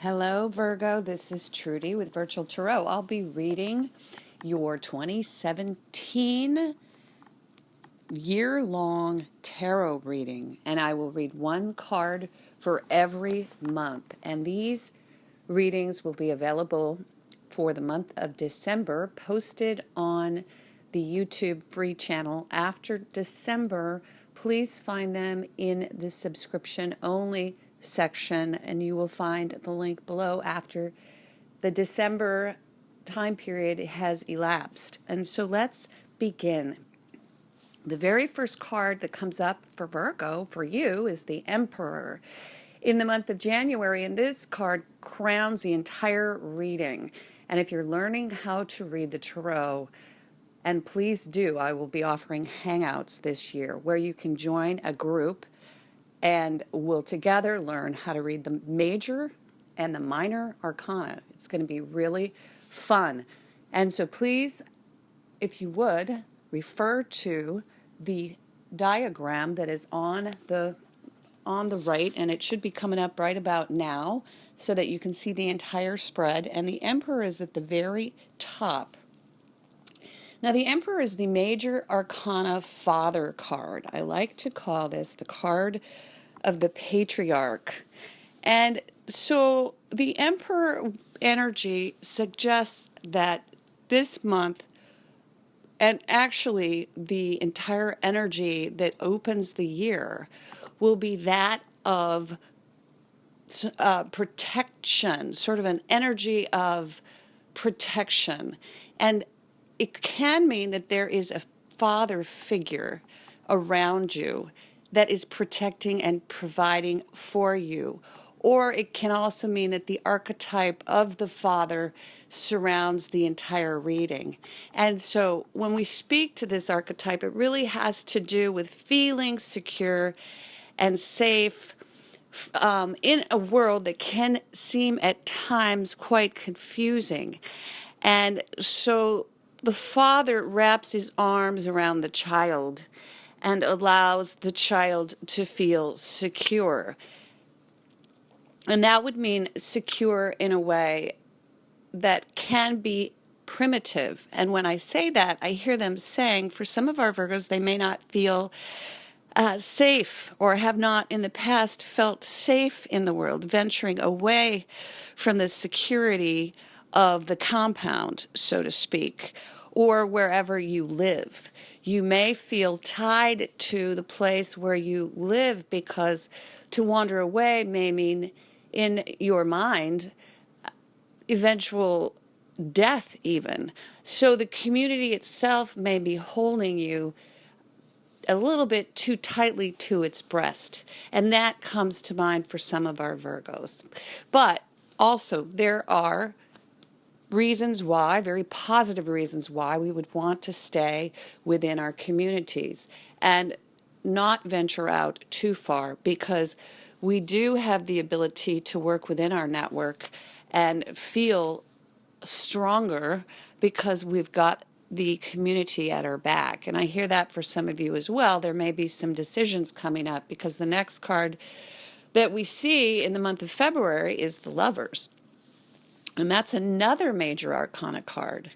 Hello, Virgo. This is Trudy with Virtual Tarot. I'll be reading your 2017 year-long tarot reading, and I will read one card for every month. And these readings will be available for the month of December, posted on the YouTube free channel. After December, please find them in the subscription only section, and you will find the link below after the December time period has elapsed. And so let's begin. The very first card that comes up for Virgo, for you, is the Emperor in the month of January, and this card crowns the entire reading. And if you're learning how to read the tarot, and please do, I will be offering hangouts this year where you can join a group and we'll together learn how to read the major and the minor arcana. It's going to be really fun. And so please, if you would, refer to the diagram that is on the right, and it should be coming up right about now so that you can see the entire spread. And the Emperor is at the very top. Now, the Emperor is the major arcana father card. I like to call this the card of the patriarch. And so the Emperor energy suggests that this month, and actually the entire energy that opens the year, will be that of protection, sort of an energy of protection. And it can mean that there is a father figure around you that is protecting and providing for you. Or it can also mean that the archetype of the father surrounds the entire reading. And so when we speak to this archetype, it really has to do with feeling secure and safe in a world that can seem at times quite confusing. And so the father wraps his arms around the child and allows the child to feel secure. And that would mean secure in a way that can be primitive. And when I say that, I hear them saying, for some of our Virgos, they may not feel safe or have not in the past felt safe in the world, venturing away from the security of the compound, so to speak, or wherever you live. You may feel tied to the place where you live because to wander away may mean, in your mind, eventual death even. So the community itself may be holding you a little bit too tightly to its breast. And that comes to mind for some of our Virgos. But also there are reasons why, very positive reasons why we would want to stay within our communities and not venture out too far, because we do have the ability to work within our network and feel stronger because we've got the community at our back. And I hear that for some of you as well. There may be some decisions coming up because the next card that we see in the month of February is the Lovers. And that's another major arcana card.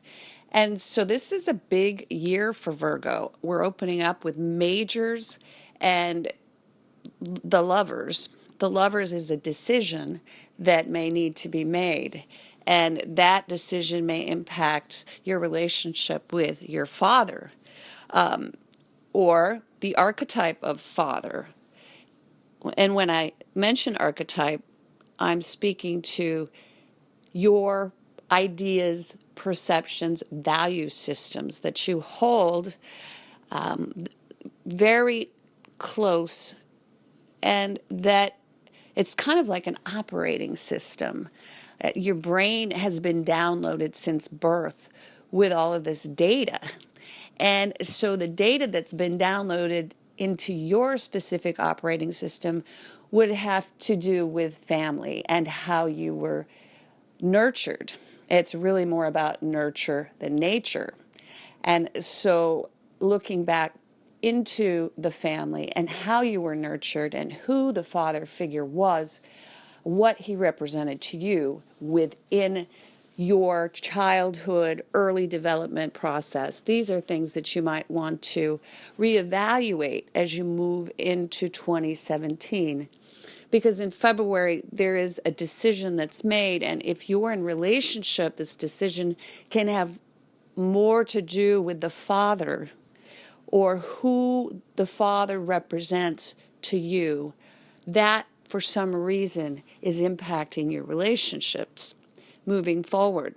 And so this is a big year for Virgo. We're opening up with majors and the Lovers. The Lovers is a decision that may need to be made. And that decision may impact your relationship with your father, or the archetype of father. And when I mention archetype, I'm speaking to your ideas, perceptions, value systems that you hold very close, and that it's kind of like an operating system. Your brain has been downloaded since birth with all of this data. And so the data that's been downloaded into your specific operating system would have to do with family and how you were nurtured. It's really more about nurture than nature. And so looking back into the family and how you were nurtured and who the father figure was what he represented to you within your childhood, early development process. These are things that you might want to reevaluate as you move into 2017. Because in February, there is a decision that's made, and if you're in relationship, this decision can have more to do with the father or who the father represents to you. That, for some reason, is impacting your relationships moving forward.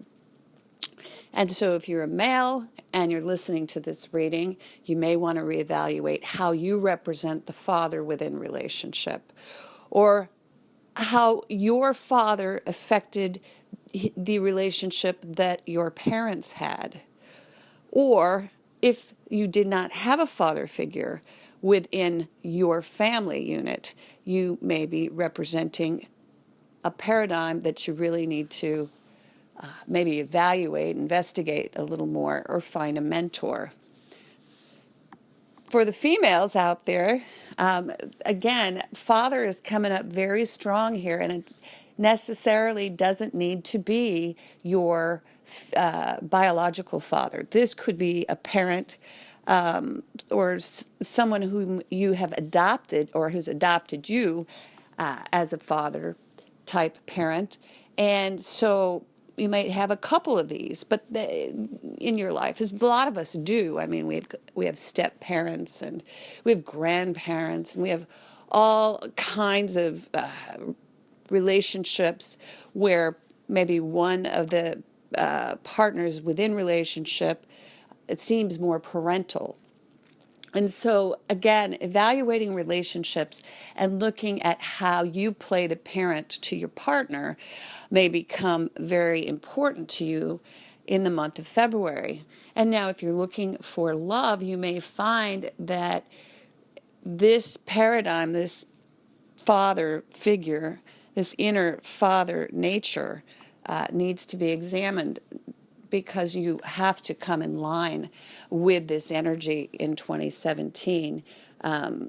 And so if you're a male and you're listening to this reading, you may want to reevaluate how you represent the father within relationship, or how your father affected the relationship that your parents had. Or if you did not have a father figure within your family unit, you may be representing a paradigm that you really need to maybe evaluate, investigate a little more, or find a mentor. For the females out there, again, father is coming up very strong here, and it necessarily doesn't need to be your biological father. This could be a parent or someone whom you have adopted or who's adopted you as a father type parent. And so you might have a couple of these, but in your life, as a lot of us do. I mean, we have step parents, and we have grandparents, and we have all kinds of relationships where maybe one of the partners within relationship, it seems more parental. And so, again, evaluating relationships and looking at how you play the parent to your partner may become very important to you in the month of February. And now, if you're looking for love, you may find that this paradigm, this father figure, this inner father nature needs to be examined, because you have to come in line with this energy in 2017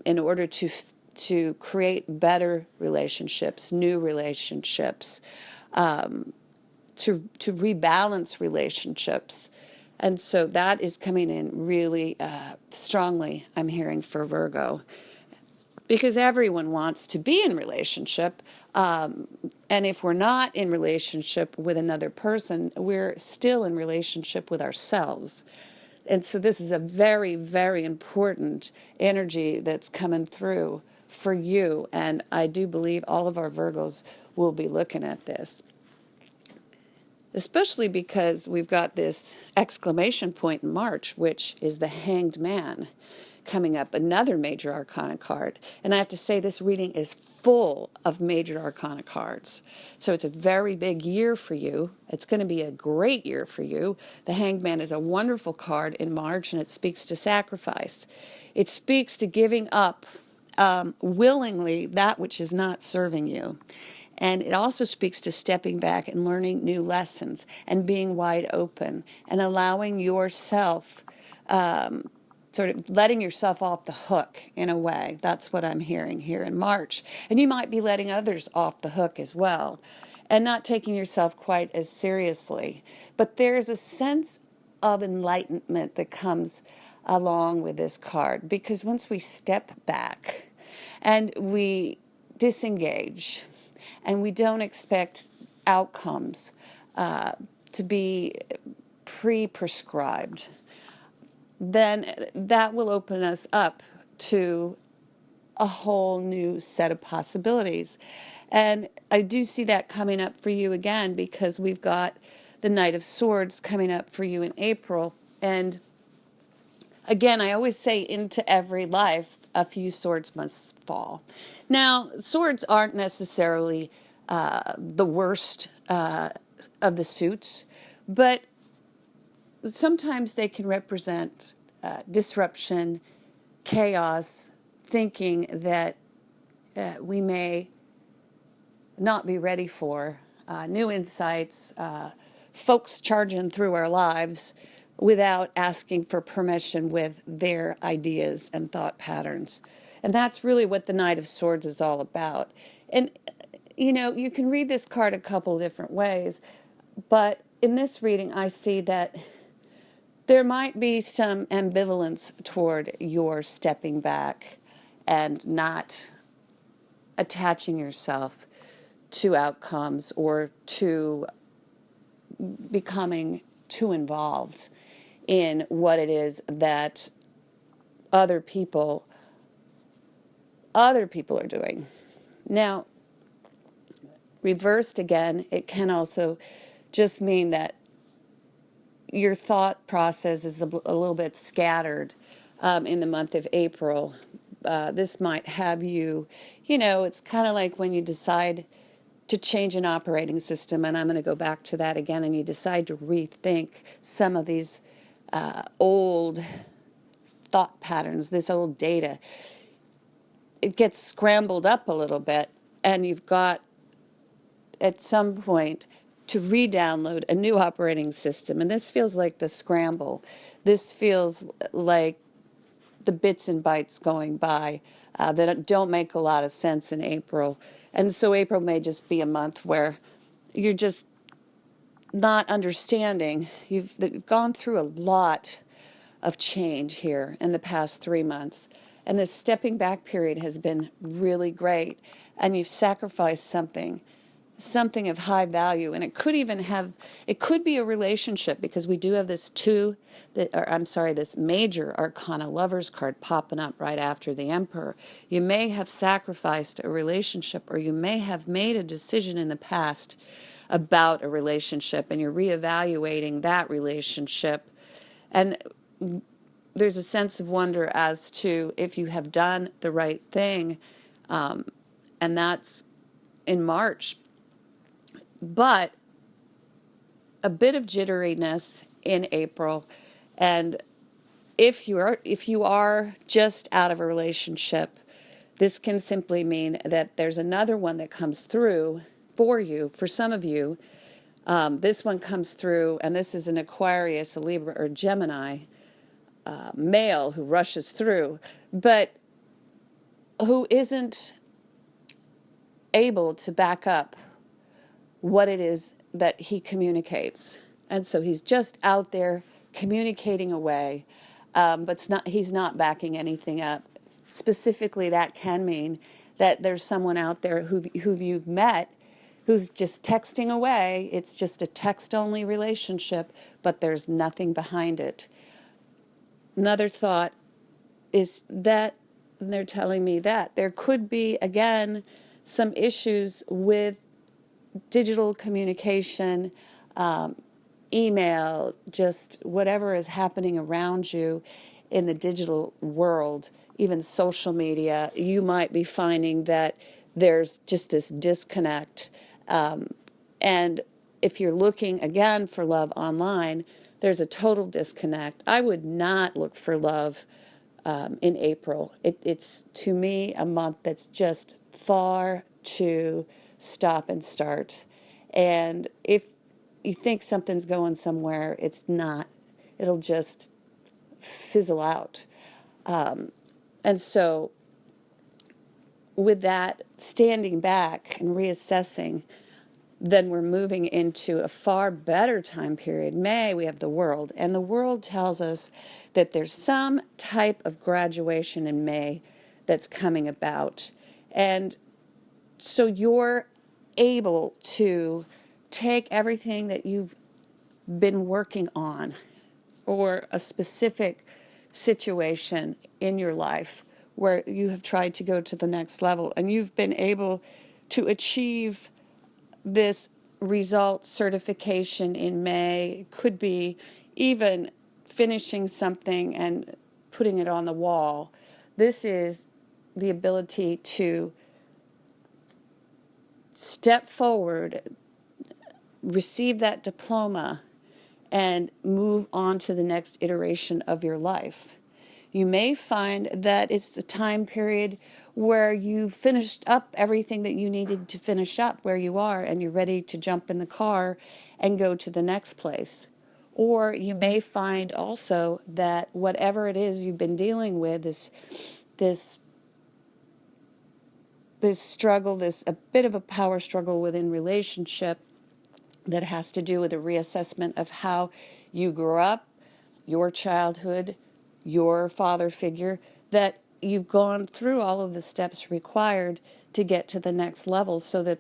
in order to create better relationships, new relationships, to rebalance relationships. And so that is coming in really strongly, I'm hearing, for Virgo. Because everyone wants to be in relationship, and if we're not in relationship with another person, we're still in relationship with ourselves. And so this is a very, very important energy that's coming through for you, and I do believe all of our Virgos will be looking at this. Especially because we've got this exclamation point in March, which is the Hanged Man coming up, another major arcana card. And I have to say, this reading is full of major arcana cards. So it's a very big year for you. It's going to be a great year for you. The Hanged Man is a wonderful card in March, and it speaks to sacrifice. It speaks to giving up willingly that which is not serving you. And it also speaks to stepping back and learning new lessons and being wide open and allowing yourself sort of letting yourself off the hook in a way. That's what I'm hearing here in March. And you might be letting others off the hook as well, and not taking yourself quite as seriously. But there's a sense of enlightenment that comes along with this card, because once we step back and we disengage and we don't expect outcomes to be pre-prescribed, then that will open us up to a whole new set of possibilities. And I do see that coming up for you again, because we've got the Knight of Swords coming up for you in April. And again, I always say, into every life, a few swords must fall. Now, swords aren't necessarily the worst of the suits, but sometimes they can represent disruption, chaos, thinking that we may not be ready for, new insights, folks charging through our lives without asking for permission with their ideas and thought patterns. And that's really what the Knight of Swords is all about. And you know, you can read this card a couple different ways, but in this reading, I see that there might be some ambivalence toward your stepping back and not attaching yourself to outcomes or to becoming too involved in what it is that other people are doing. Now, reversed again, it can also just mean that your thought process is a little bit scattered in the month of April. This might have you, you know, it's kind of like when you decide to change an operating system, and I'm going to go back to that again, and you decide to rethink some of these old thought patterns, this old data. It gets scrambled up a little bit, and you've got, at some point, to re-download a new operating system. And this feels like the scramble. This feels like the bits and bytes going by that don't make a lot of sense in April. And so April may just be a month where you're just not understanding. You've gone through a lot of change here in the past 3 months. And this stepping back period has been really great. And you've sacrificed something of high value. And it could be a relationship, because we do have this this major arcana lovers card popping up right after the Emperor. You may have sacrificed a relationship, or you may have made a decision in the past about a relationship, and you're reevaluating that relationship. And there's a sense of wonder as to if you have done the right thing. And that's in March. But a bit of jitteriness in April. And if you are just out of a relationship, this can simply mean that there's another one that comes through for you. For some of you, this one comes through, and this is an Aquarius, a Libra, or Gemini male who rushes through, but who isn't able to back up what it is that he communicates. And so he's just out there communicating away, but he's not backing anything up. Specifically, that can mean that there's someone out there who you've met who's just texting away. It's just a text-only relationship, but there's nothing behind it. Another thought is that, and they're telling me that there could be, again, some issues with digital communication, email, just whatever is happening around you in the digital world, even social media. You might be finding that there's just this disconnect. And if you're looking, again, for love online, there's a total disconnect. I would not look for love in April. It's, to me, a month that's just far too stop and start. And if you think something's going somewhere, it's not. It'll just fizzle out. And so with that, standing back and reassessing, then we're moving into a far better time period. May, we have the world. And the world tells us that there's some type of graduation in May that's coming about. And so you're able to take everything that you've been working on, or a specific situation in your life where you have tried to go to the next level, and you've been able to achieve this result certification in May. It could be even finishing something and putting it on the wall. This is the ability to step forward, receive that diploma, and move on to the next iteration of your life. You may find that it's a time period where you finished up everything that you needed to finish up where you are, and you're ready to jump in the car and go to the next place. Or you may find also that whatever it is you've been dealing with, this this struggle, this a bit of a power struggle within relationship that has to do with a reassessment of how you grew up, your childhood, your father figure, that you've gone through all of the steps required to get to the next level so that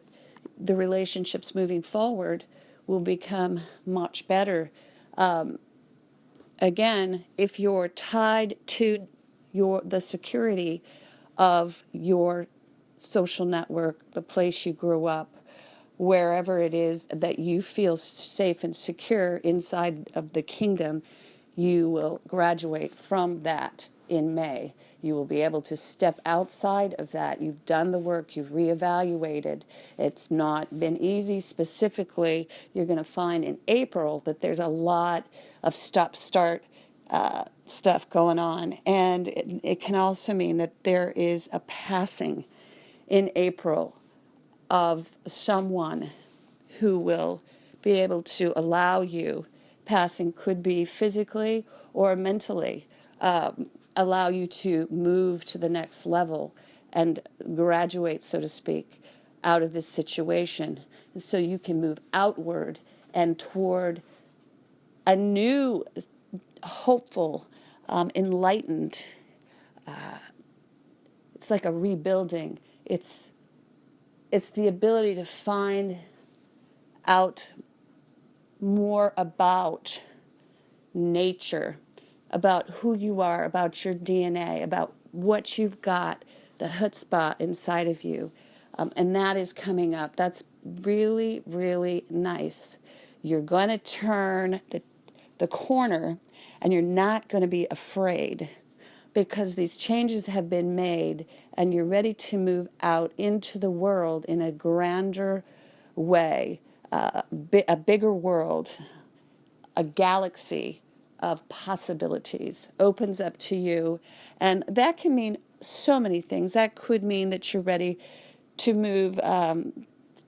the relationships moving forward will become much better. Again, if you're tied to the security of your social network, the place you grew up, wherever it is that you feel safe and secure inside of the kingdom, you will graduate from that in May. You will be able to step outside of that. You've done the work, you've reevaluated. It's not been easy. Specifically, you're going to find in April that there's a lot of stop-start stuff going on. And it can also mean that there is a passing in April of someone who will be able to allow you, passing could be physically or mentally, allow you to move to the next level and graduate, so to speak, out of this situation, so you can move outward and toward a new, hopeful, enlightened, it's like a rebuilding. It's the ability to find out more about nature, about who you are, about your DNA, about what you've got, the chutzpah inside of you. And that is coming up. That's really, really nice. You're going to turn the corner, and you're not going to be afraid, because these changes have been made and you're ready to move out into the world in a grander way, a bigger world, a galaxy of possibilities opens up to you. And that can mean so many things. That could mean that you're ready to move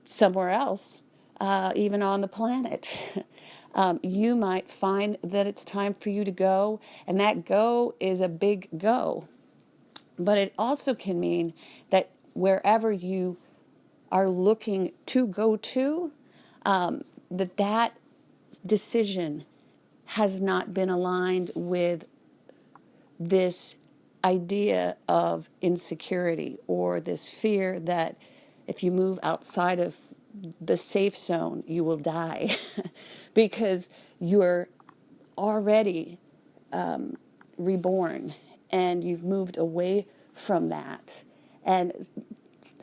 somewhere else, even on the planet. You might find that it's time for you to go, and that go is a big go. But it also can mean that wherever you are looking to go to, that decision has not been aligned with this idea of insecurity or this fear that if you move outside of the safe zone, you will die because you're already reborn and you've moved away from that. And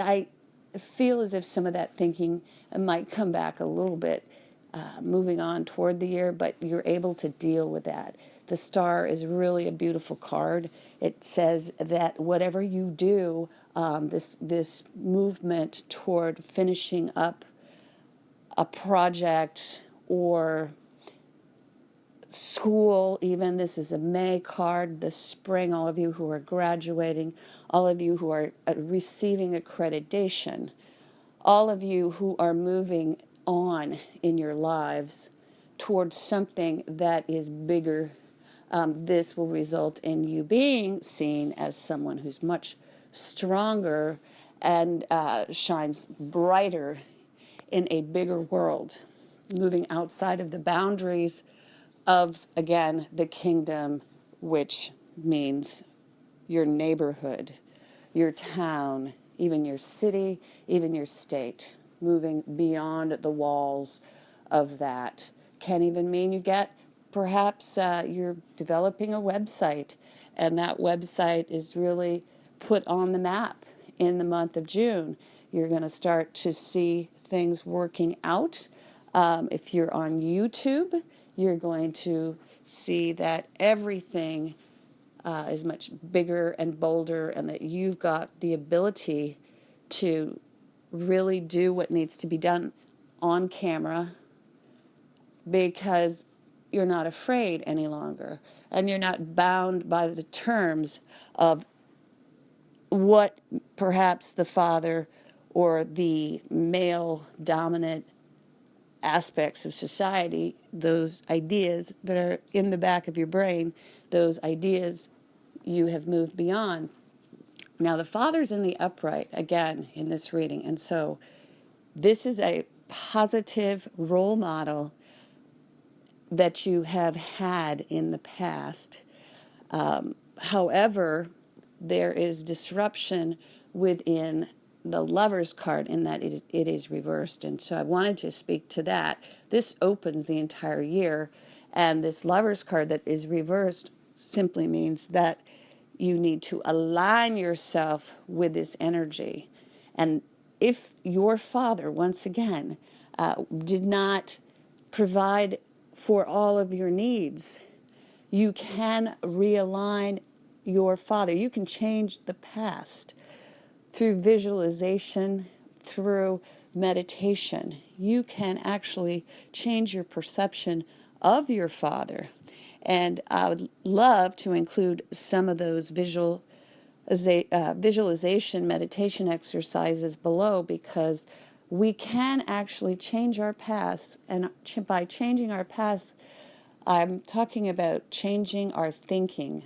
I feel as if some of that thinking might come back a little bit moving on toward the year, but you're able to deal with that. The star is really a beautiful card. It says that whatever you do, this movement toward finishing up a project or school, even, this is a May card, the spring, all of you who are graduating, all of you who are receiving accreditation, all of you who are moving on in your lives towards something that is bigger. This will result in you being seen as someone who's much stronger and shines brighter in a bigger world, moving outside of the boundaries of, again, the kingdom, which means your neighborhood, your town, even your city, even your state, moving beyond the walls of that. Can even mean you get, perhaps you're developing a website, and that website is really put on the map in the month of June. You're going to start to see things working out. If you're on YouTube, you're going to see that everything is much bigger and bolder, and that you've got the ability to really do what needs to be done on camera, because you're not afraid any longer, and you're not bound by the terms of what perhaps the father or the male dominant aspects of society, those ideas that are in the back of your brain, those ideas you have moved beyond. Now, the Father's in the upright, again, in this reading. And so this is a positive role model that you have had in the past. However, there is disruption within the Lover's card in that it is reversed. And so I wanted to speak to that. This opens the entire year, and this Lover's card that is reversed simply means that you need to align yourself with this energy. And if your father, once again, did not provide for all of your needs, you can realign your father. You can change the past through visualization, through meditation. You can actually change your perception of your father. And I would love to include some of those visualization meditation exercises below, because we can actually change our past. And by changing our past, I'm talking about changing our thinking.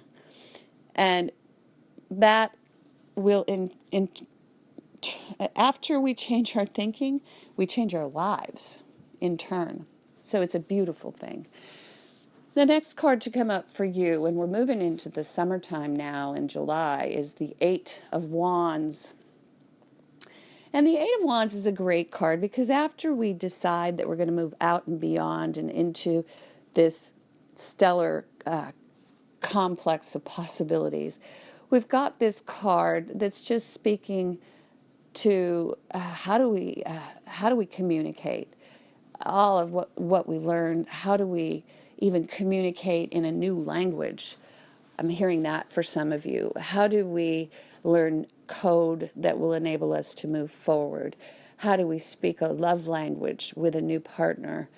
And that will, after we change our thinking, we change our lives in turn. So it's a beautiful thing. The next card to come up for you, and we're moving into the summertime now in July, is the Eight of Wands. And the Eight of Wands is a great card because after we decide that we're going to move out and beyond and into this stellar complex of possibilities, we've got this card that's just speaking to how do we communicate all of what we learned. How do we even communicate in a new language? I'm hearing that for some of you. How do we learn code that will enable us to move forward? How do we speak a love language with a new partner?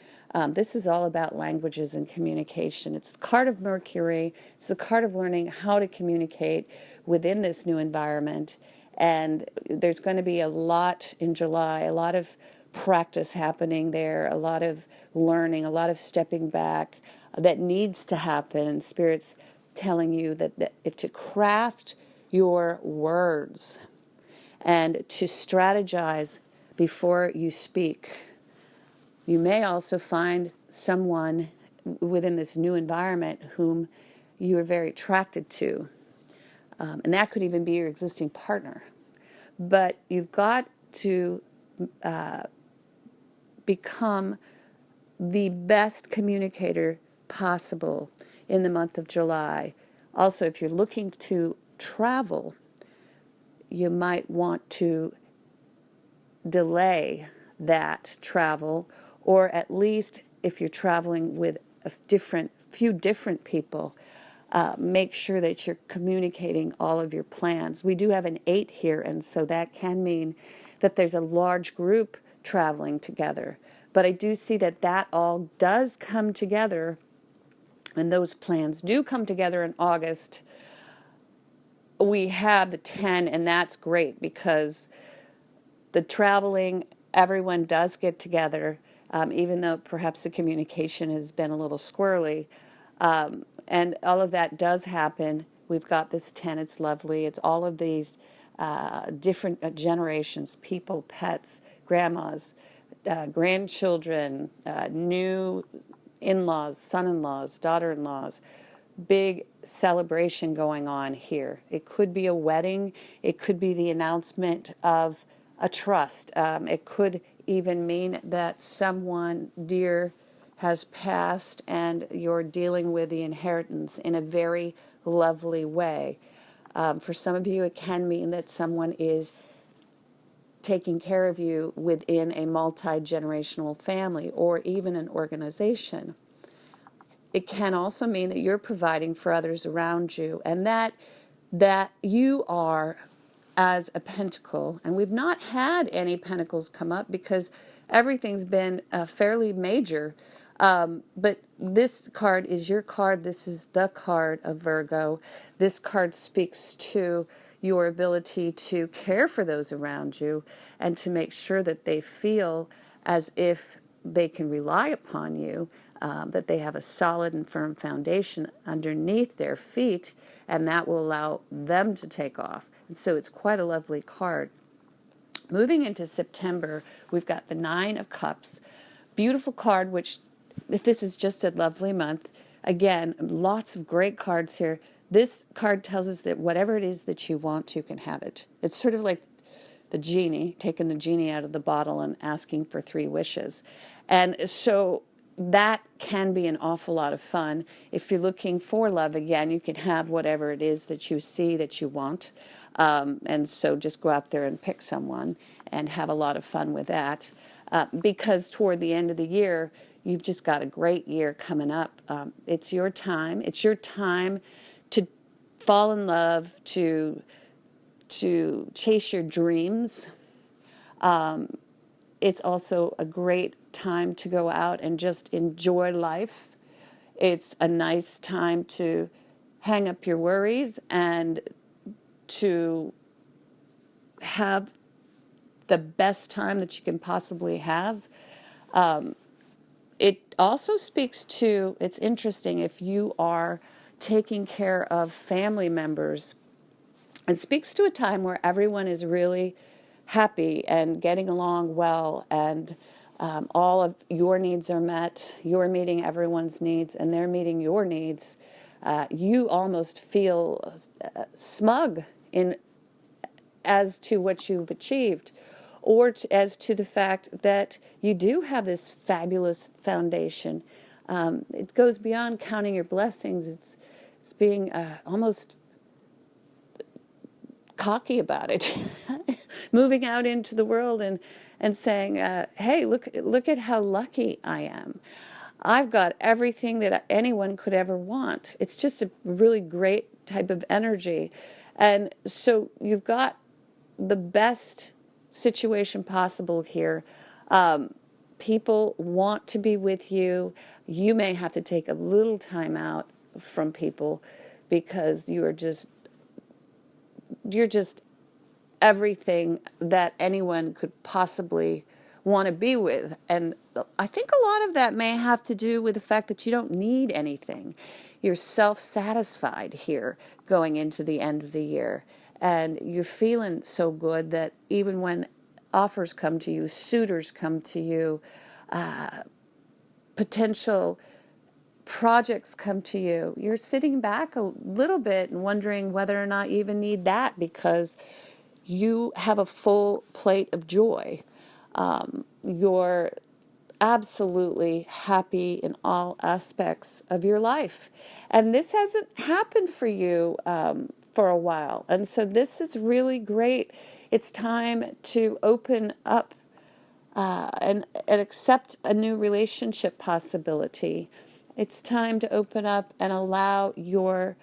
This is all about languages and communication. It's the card of Mercury. It's the card of learning how to communicate within this new environment. And there's going to be a lot in July, a lot of practice happening there, a lot of learning, a lot of stepping back that needs to happen. And Spirit's telling you that if to craft your words and to strategize before you speak. You may also find someone within this new environment whom you are very attracted to. And that could even be your existing partner. But you've got to become the best communicator possible in the month of July. Also, if you're looking to travel, you might want to delay that travel, or at least if you're traveling with a few different people, make sure that you're communicating all of your plans. We do have an 8 here, and so that can mean that there's a large group traveling together. But I do see that all does come together, and those plans do come together in August. We have the 10, and that's great because the traveling, everyone does get together, even though perhaps the communication has been a little squirrely. And all of that does happen. We've got this 10. It's lovely. It's all of these different generations, people, pets, grandmas, grandchildren, new in-laws, son-in-laws, daughter-in-laws. Big celebration going on here. It could be a wedding. It could be the announcement of a trust. It could even mean that someone dear has passed and you're dealing with the inheritance in a very lovely way. For some of you, it can mean that someone is taking care of you within a multi-generational family or even an organization. It can also mean that you're providing for others around you, and that you are as a pentacle. And we've not had any pentacles come up because everything's been fairly major. But this card is your card. This is the card of Virgo. This card speaks to your ability to care for those around you and to make sure that they feel as if they can rely upon you, that they have a solid and firm foundation underneath their feet, and that will allow them to take off. So it's quite a lovely card. Moving into September, we've got the Nine of Cups. Beautiful card, which, if this is just a lovely month, again, lots of great cards here. This card tells us that whatever it is that you want, you can have it. It's sort of like the genie, taking the genie out of the bottle and asking for 3 wishes. And so that can be an awful lot of fun. If you're looking for love, again, you can have whatever it is that you see that you want. And so just go out there and pick someone and have a lot of fun with that. Because toward the end of the year, you've just got a great year coming up. It's your time. It's your time to fall in love, to chase your dreams. It's also a great time to go out and just enjoy life. It's a nice time to hang up your worries and to have the best time that you can possibly have. It also speaks to, it's interesting, if you are taking care of family members, it speaks to a time where everyone is really happy and getting along well, and all of your needs are met. You're meeting everyone's needs, and they're meeting your needs. You almost feel smug in as to what you've achieved, or as to the fact that you do have this fabulous foundation. It goes beyond counting your blessings. It's being almost cocky about it, moving out into the world and saying, hey, look at how lucky I am. I've got everything that anyone could ever want. It's just a really great type of energy. And so you've got the best situation possible here. People want to be with you. You may have to take a little time out from people because you're just everything that anyone could possibly want to be with. And I think a lot of that may have to do with the fact that you don't need anything. You're self-satisfied here going into the end of the year. And you're feeling so good that even when offers come to you, suitors come to you, potential projects come to you, you're sitting back a little bit and wondering whether or not you even need that because you have a full plate of joy. You're absolutely happy in all aspects of your life. And this hasn't happened for you for a while. And so this is really great. It's time to open up and accept a new relationship possibility. It's time to open up and allow your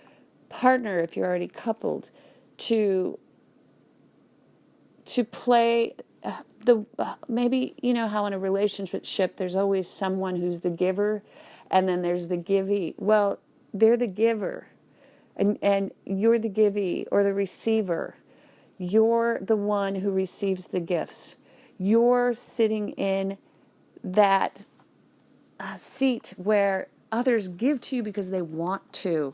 partner, if you're already coupled, to play maybe, you know how in a relationship there's always someone who's the giver and then there's the givee. Well, they're the giver and you're the givee or the receiver. You're the one who receives the gifts. You're sitting in that seat where others give to you because they want to,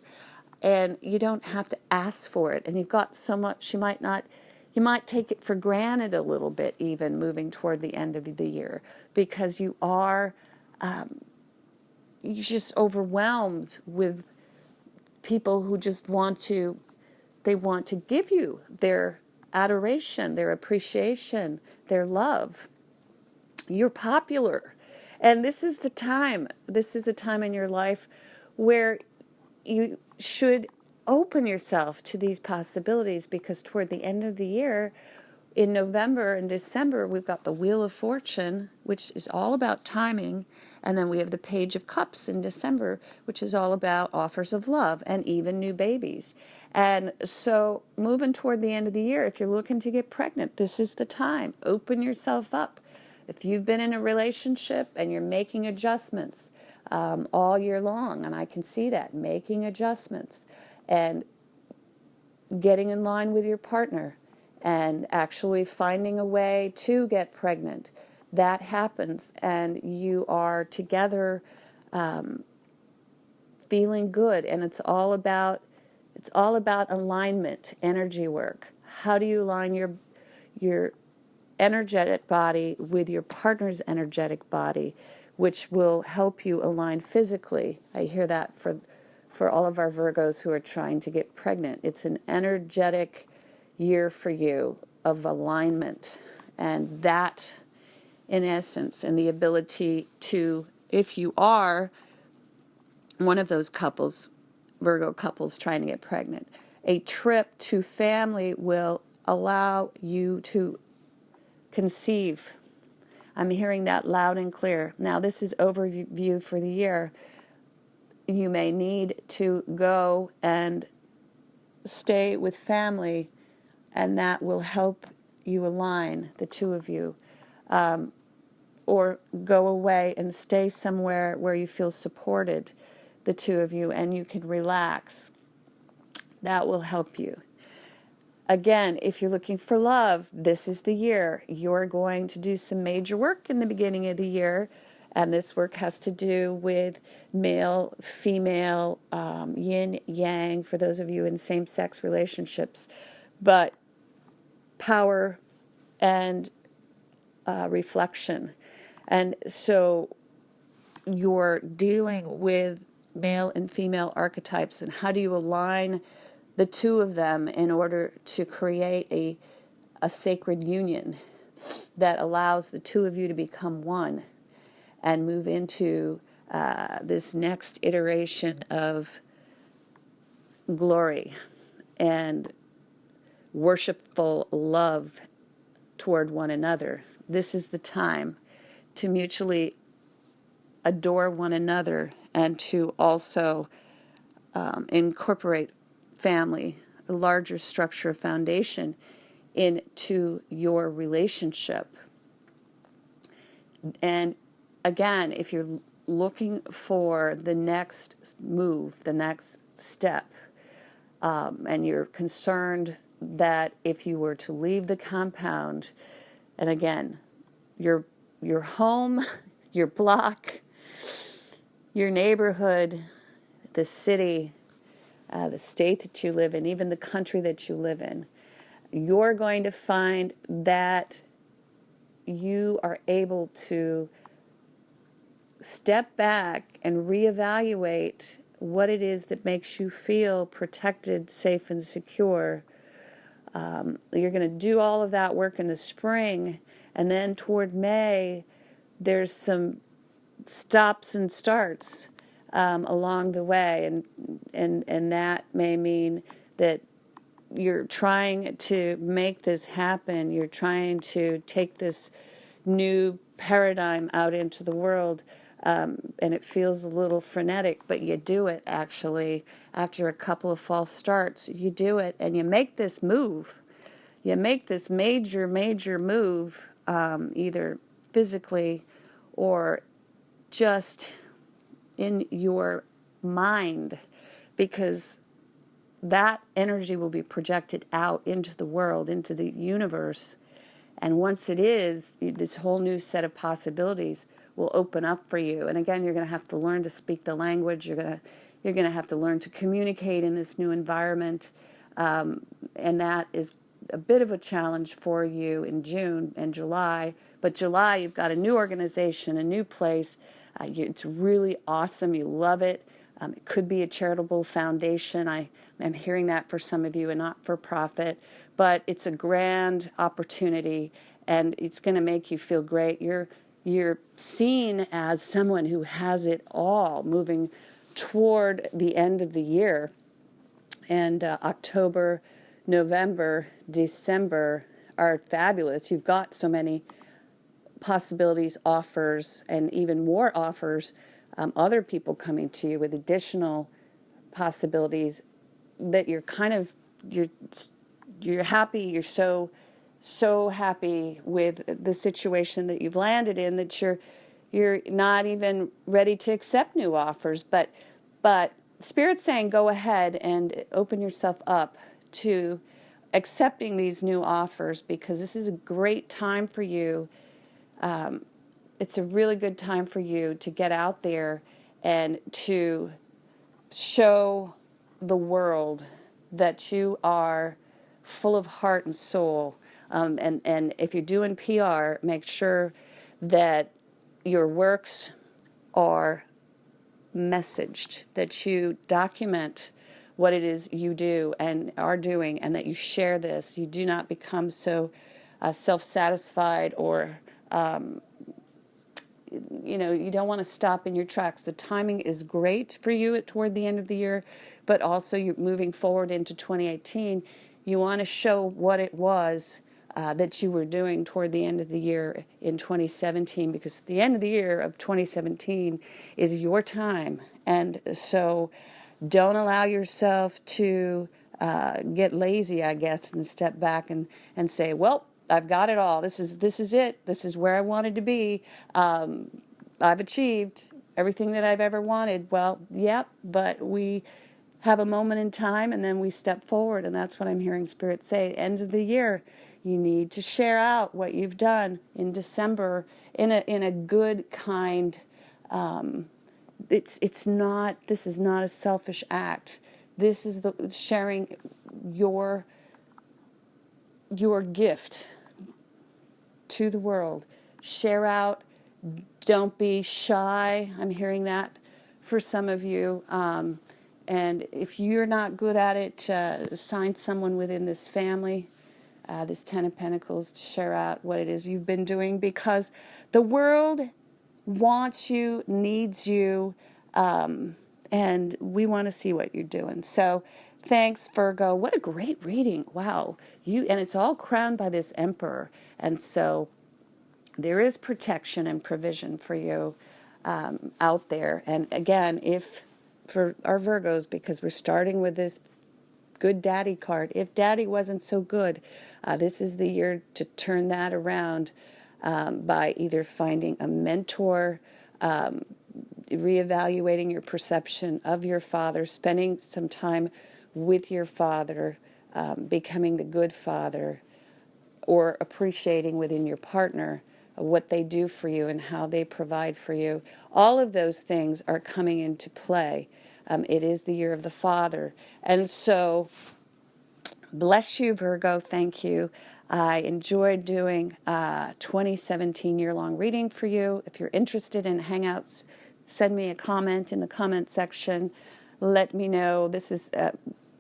and you don't have to ask for it. And you've got so much, you might take it for granted a little bit, even moving toward the end of the year, because you're just overwhelmed with people who just want to give you their adoration, their appreciation, their love. You're popular. And this is a time in your life where you should open yourself to these possibilities, because toward the end of the year, in November and December, we've got the Wheel of Fortune, which is all about timing, and then we have the Page of Cups in December, which is all about offers of love and even new babies. And so moving toward the end of the year, if you're looking to get pregnant, this is the time. Open yourself up. If you've been in a relationship and you're making adjustments all year long, and I can see that, making adjustments and getting in line with your partner and actually finding a way to get pregnant, that happens, and you are together feeling good. And it's all about alignment, energy work. How do you align your energetic body with your partner's energetic body, which will help you align physically? I hear that for all of our Virgos who are trying to get pregnant. It's an energetic year for you of alignment, and that, in essence, and the ability to, if you are one of those couples, Virgo couples trying to get pregnant, a trip to family will allow you to conceive. I'm hearing that loud and clear. Now, this is overview for the year. You may need to go and stay with family, and that will help you align, the two of you. Or go away and stay somewhere where you feel supported, the two of you, and you can relax. That will help you. Again, if you're looking for love, this is the year. You're going to do some major work in the beginning of the year, and this work has to do with male, female, yin, yang, for those of you in same-sex relationships, but power and reflection. And so you're dealing with male and female archetypes, and how do you align the two of them in order to create a sacred union that allows the two of you to become one and move into this next iteration of glory and worshipful love toward one another. This is the time to mutually adore one another and to also incorporate family, a larger structure, foundation into your relationship. And again, if you're looking for the next move, the next step, and you're concerned that if you were to leave the compound, and again, your home, your block, your neighborhood, the city, the state that you live in, even the country that you live in, you're going to find that you are able to step back and reevaluate what it is that makes you feel protected, safe, and secure. You're going to do all of that work in the spring, and then toward May, there's some stops and starts along the way, and that may mean that you're trying to make this happen. You're trying to take this new paradigm out into the world, and it feels a little frenetic, but you do it actually. After a couple of false starts, you do it, and you make this move. You make this major move, either physically or just in your mind, because that energy will be projected out into the world, into the universe. And once it is, this whole new set of possibilities will open up for you. And again, you're going to have to learn to speak the language. You're going to have to learn to communicate in this new environment. And that is a bit of a challenge for you in June and July. But July, you've got a new organization, a new place. It's really awesome. You love it. It could be a charitable foundation. I'm hearing that for some of you, a not-for-profit. But it's a grand opportunity, and it's going to make you feel great. You're seen as someone who has it all, moving toward the end of the year. And October, November, December are fabulous. You've got so many possibilities, offers, and even more offers, other people coming to you with additional possibilities that you're you're happy. You're so happy with the situation that you've landed in that you're not even ready to accept new offers. But Spirit's saying go ahead and open yourself up to accepting these new offers, because this is a great time for you. It's a really good time for you to get out there and to show the world that you are full of heart and soul. And if you're doing PR, make sure that your works are messaged, that you document what it is you do and are doing, and that you share this. You do not become so self-satisfied, or you don't want to stop in your tracks. The timing is great for you toward the end of the year, but also you're moving forward into 2018. You want to show what it was that you were doing toward the end of the year in 2017, because at the end of the year of 2017 is your time. And so don't allow yourself to get lazy, I guess, and step back and say, well, I've got it all. This is it. This is where I wanted to be. I've achieved everything that I've ever wanted. Well, yep, but we have a moment in time, and then we step forward, and that's what I'm hearing Spirit say. End of the year, you need to share out what you've done in December in a good, kind. This is not a selfish act. This is the sharing your gift to the world. Share out. Don't be shy. I'm hearing that for some of you. And if you're not good at it, find someone within this family, this Ten of Pentacles, to share out what it is you've been doing, because the world wants you, needs you, and we want to see what you're doing. So thanks, Virgo. What a great reading. Wow. And it's all crowned by this Emperor. And so there is protection and provision for you out there. And again, for our Virgos, because we're starting with this good daddy card, if daddy wasn't so good, this is the year to turn that around by either finding a mentor, reevaluating your perception of your father, spending some time with your father, becoming the good father, or appreciating within your partner what they do for you and how they provide for you. All of those things are coming into play. It is the year of the father. And so, bless you, Virgo. Thank you. I enjoyed doing 2017 year-long reading for you. If you're interested in Hangouts, send me a comment in the comment section. Let me know. This is a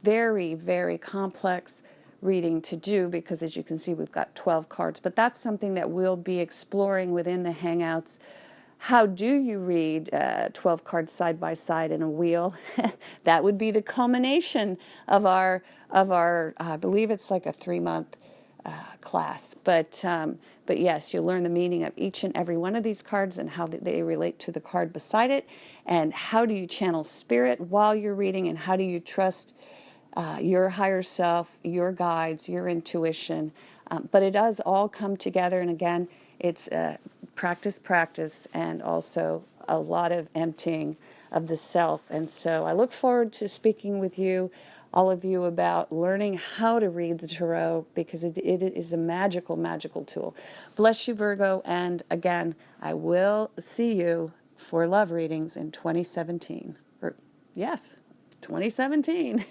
very, very complex reading to do, because as you can see, we've got 12 cards. But that's something that we'll be exploring within the Hangouts. How do you read 12 cards side by side in a wheel? That would be the culmination of our I believe it's like a 3-month class. But yes, you'll learn the meaning of each and every one of these cards and how they relate to the card beside it, and how do you channel spirit while you're reading, and how do you trust your higher self, your guides, your intuition. But it does all come together, and again, it's practice, and also a lot of emptying of the self. And so I look forward to speaking with you, all of you, about learning how to read the tarot, because it is a magical, magical tool. Bless you, Virgo, and again, I will see you for love readings in 2017. Yes, 2017.